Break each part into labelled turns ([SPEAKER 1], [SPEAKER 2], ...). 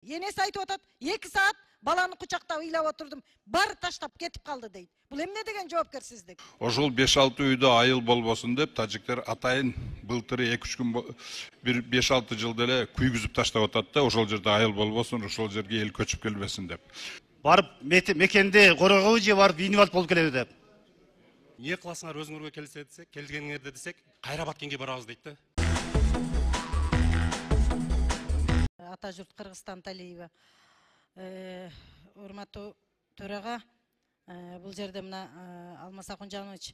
[SPEAKER 1] Енесі айтып атат, 2 saat баланы құшақтап ыйлап отырдым, бар таштап кетіп қалды дейді. Бұл эмне деген жоопкерсиздик?
[SPEAKER 2] Ошол 5-6 үйдө айыл болбосун деп тажиктер атайын былтыры 2-3 күн бир 5-6 жылда эле күйгүзүп таштап атат да, ошол жерде айыл болбосун, ошол жерге эл көчүп келбесин деп.
[SPEAKER 3] Барып мекенде корогобу же барып инвалид болуп келеби деп.
[SPEAKER 4] Не кыласыңар өзүңөргө келгениңерде десек, кайра Баткенге барабыз дейт да.
[SPEAKER 1] Атажурт Кыргызстан Талиева. Урматтуу төрага, бул жерде мына Алмаз Акунжанович,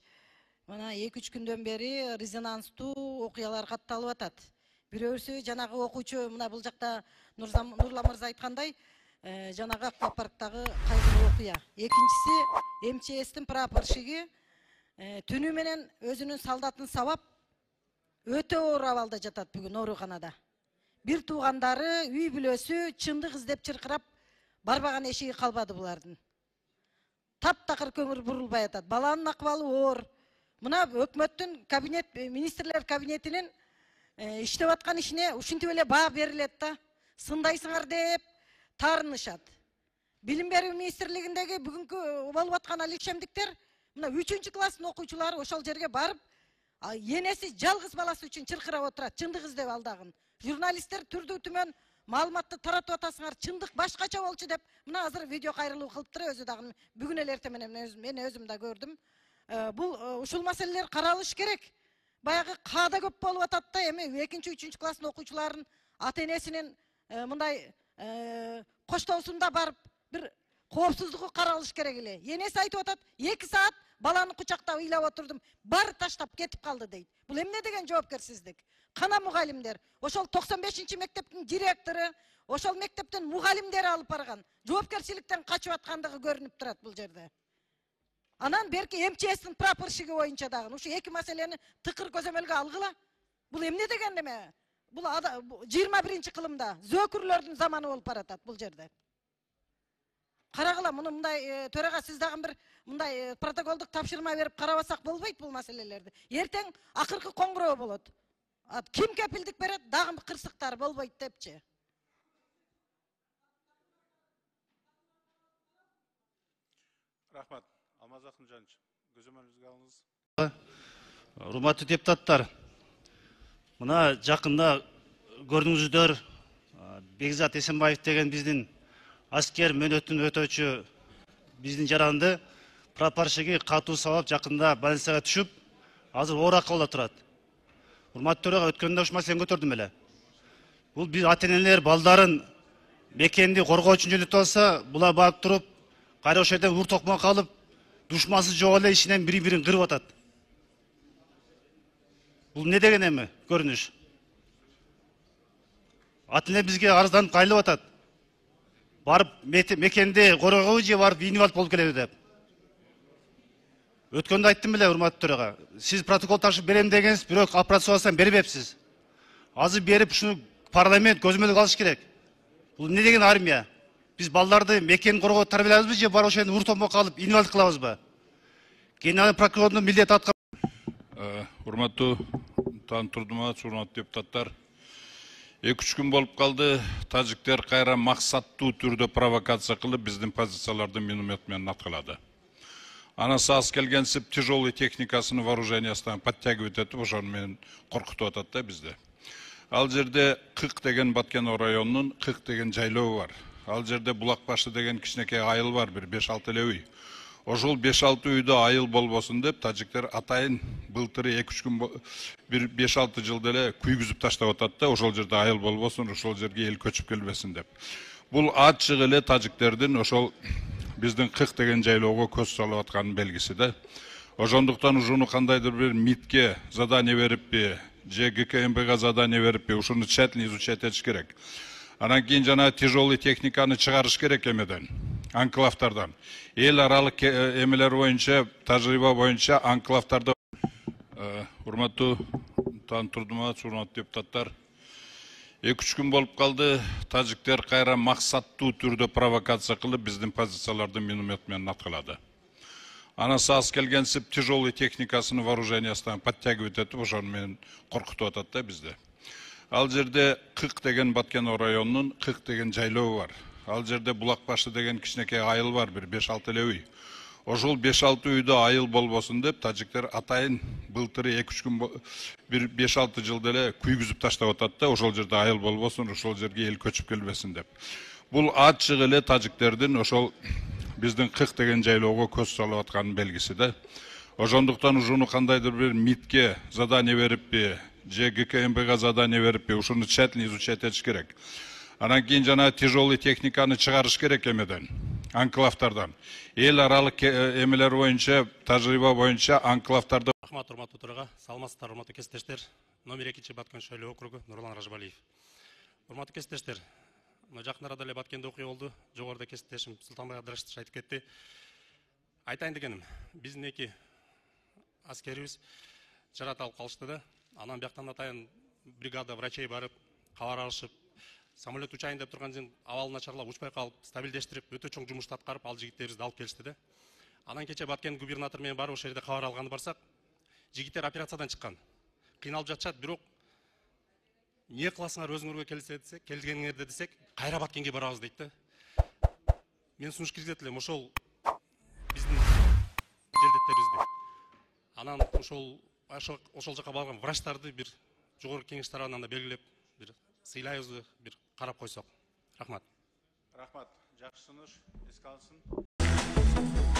[SPEAKER 1] мына 2-3 күндөн бери резонанстуу окуялар катталып атат. Бирөөсү жанагы окуучу, мына бул жакта Нурлан мырза айткандай, жанагы аквапарктагы кайгылуу окуя. Экинчиси МЧСтин прапорщиги түнү менен өзүнүн солдатын сабап өтө оор абалда жатат бүгүн ооруканада. Бир туугандары, үй бүлөсү чындык издеп чыркырап барбаган эшиги калбады булардын. Таптакыр көңүл бурулбай атат. Баланын акыбалы оор. Мына өкмөттүн кабинет, министрлер кабинетинин иштеп аткан ишине ушинтип эле баа берилет да. Сындайсыңар деп таарынышат. Билим берүү министрлигиндеги бүгүнкү болуп аткан алишемдиктер мына 3-класстын окуучулары ошол жерге барып, енеси жалгыз баласы үчүн чыркырап отурат, чындык издеп алдагын. Журналисттер түрдүү түмөн маалыматты таратып атасыңар, чындык башкача болчу деп, мына азыр видео кайрылуу кылыптыр, өзү дагы бүгүн эле эртең менен мен өзүм да көрдүм. Бул ушул маселелер каралыш керек. Баягы каада көп болуп атат да, эми 2-3 класстын окуучуларынын ата-энесинин мындай коштоосунда барып бир коопсуздугу каралыш керек эле. Енеси айтып атат, 2 saat баланы кучактап ыйлап отурдум, бар таштап кетип калды дейт. Бул эмне деген жоопкерсиздик? Кана мугалимдер, ошол 95-чи мектептин директору, ошол мектептин мугалимдери алып барган, жоопкерчиликтен качып аткандыгы көрүнүп турат бул жерде. Анан берки МЧСтин прапорщиги боюнча дагы ушу 2 маселени тыкыр көзөмөлгө алгыла. Бул эмне деген неме? Бул 21-кылымда зөөкүрлөрдүн заманы болуп баратат бул жерде. Карагыла, муну мындай төрага сиз дагы бир мындай протоколдук тапшырма берип карабасак болбойт бул маселелерди. Эртең акыркы коңгуроо болот. Ким кепилдик берет, дагы кырсыктар болбойт депчи.
[SPEAKER 2] Рахмат. Алмаз Акунжанович, көзөмөлүңүзгө алыңыз.
[SPEAKER 3] Урматтуу депутаттар, мына жакында көрдүңүздөр, Бекзат Эсенбаев деген биздин аскер мөөнөтүн өтөөчү биздин жаранды прапорщиги катуу сабап жакында больницага түшүп, азыр оор акыбалда турат. Урматтуу төрага өткөндө ушу маселени көтөрдүм эле. Бул биз ата-энелер балдарын мекенди коргоо үчүн жөнөтүп алса, булар барып туруп, кайра ошол жерден ур токмо калып, душмансыз жок эле ичинен бири-бирин кырып атат. Бул не деген эми көрүнүш? Ата-эне бизге арызданып кайрылып атат. Барып мекенде коргобу же барып инвалид болуп келеби деп. Өткөндө айттым эле урматтуу төрага. Сиз протокол ташып берем дегенсиз, бирок операцияласам бербепсиз. Азыр берип ушуну парламент көзөмөлгө алыш керек. Бул не деген армия? Биз балдарды мекен коргоо тарбиялайбызбы же барып ошол ур токмо калып инвалид кылабызбы? Генерал прокурордун милдети аткарып.
[SPEAKER 2] Урматтуу Турдуматов, урматтуу депутаттар, 2-3 күн болуп калды. Тажиктер кайра максаттуу түрдө провокация кылып, биздин позицияларды миномет менен аткылады. Анасы аз келгенсип тяжелый техникасын вооружениясынан подтягивать этип, ошону менен коркутуп атат да бизди. Ал жерде Кык деген Баткен районунун Кык деген жайлоо бар. Ал жерде Булак башы деген кичинекей айыл бар, бир 5-6 эле үй. Ошол 5-6 үйдө айыл болбосун деп тажиктер атайын былтыры 2-3 күн бир 5-6 жылда эле күйгүзүп таштап атат да, ошол жерде айыл болбосун, ошол жерге эл көчүп келбесин деп. Бул ачык эле тажиктердин ошол биздин Кык деген жайлоого көз салып атканын белгиси да. Ошондуктан ушуну кандайдыр бир МИДке задание бериппи, же ГКМБга задание бериппи, ушуну тщательно изучать этиш керек. Анан кийин жана тяжелый техниканы чыгарыш керек эмеден, анклавтардан. Эл аралык эмелер боюнча, тажрыйба боюнча анклавтарда. Урматтуу Турдуматов, урматтуу депутаттар, 2-3 күн болуп калды. Тажиктер кайра максаттуу түрдө провокация кылып, биздин позицияларды миномет менен аткылады. Анасы аз келгенсип тяжелый техникасын вооружениясынан подтягивать этип, ошону менен коркутуп атат да бизди. Ал жерде Кык деген Баткен районунун Кык деген жайлоо бар. Ал жерде Булак башы деген кичинекей айыл бар, бир 5-6 эле үй. Ошол 5-6 үйдө айыл болбосун деп тажиктер атайын былтыры 2-3 күн бир 5-6 жылда эле күйгүзүп таштап атат да, ошол жерде айыл болбосун, ошол жерге эл көчүп келбесин деп. Бул ачык эле тажиктердин ошол биздин Кык деген жайлоого көз салып атканын белгиси да. Ошондуктан ушуну кандайдыр бир МИДке задание бериппи, же ГКМБга задание бериппи, ушуну тщательно изучать этиш керек. Анан кийин жана тяжелый техниканы чыгарыш керек эмеден, анклавтардан. Эл аралык эмелер боюнча, тажрыйба боюнча анклавтарда.
[SPEAKER 4] Рахмат, урматтуу төрага. Саламатсыздар, урматтуу кесиптештер. Номер 2 Баткен шайлоо округу Нурлан Ражбалиев. Урматтуу кесиптештер, жакын арада эле Баткенде окуя болду. Жогоруда кесиптешим Султанбай Абдрашитович айтып кетти. Айтайын дегеним, биздин эки аскерибиз жараталып калышты да. Анан бияктан атайын бригада врачей барып, кабар алышып, самолет учайын деп турган жердин абалы начарлап учпай калып, стабилдештирип, өтө чоң жумушту аткарып, ал жигиттерибизди алып келишти да. Анан кече Баткен губернатор менен барып ошол жерде кабар алганы барсак, жигиттер операциядан чыккан. Кыйналып жатышат, бирок эмне кыласыңар өзүңөргө келгениңерде десек, кайра Баткенге барабыз дейт да. Мен сунуш киргизет элем, ошол биздин желдеттерибизди. Анан ошол жака барган врачтарды бир жогорку кеңеш тарабынан да белгилеп, бир сыйлайбызбы, бир карап койсок. Рахмат.
[SPEAKER 2] Рахмат. Жакшы сунуш, эске алынсын.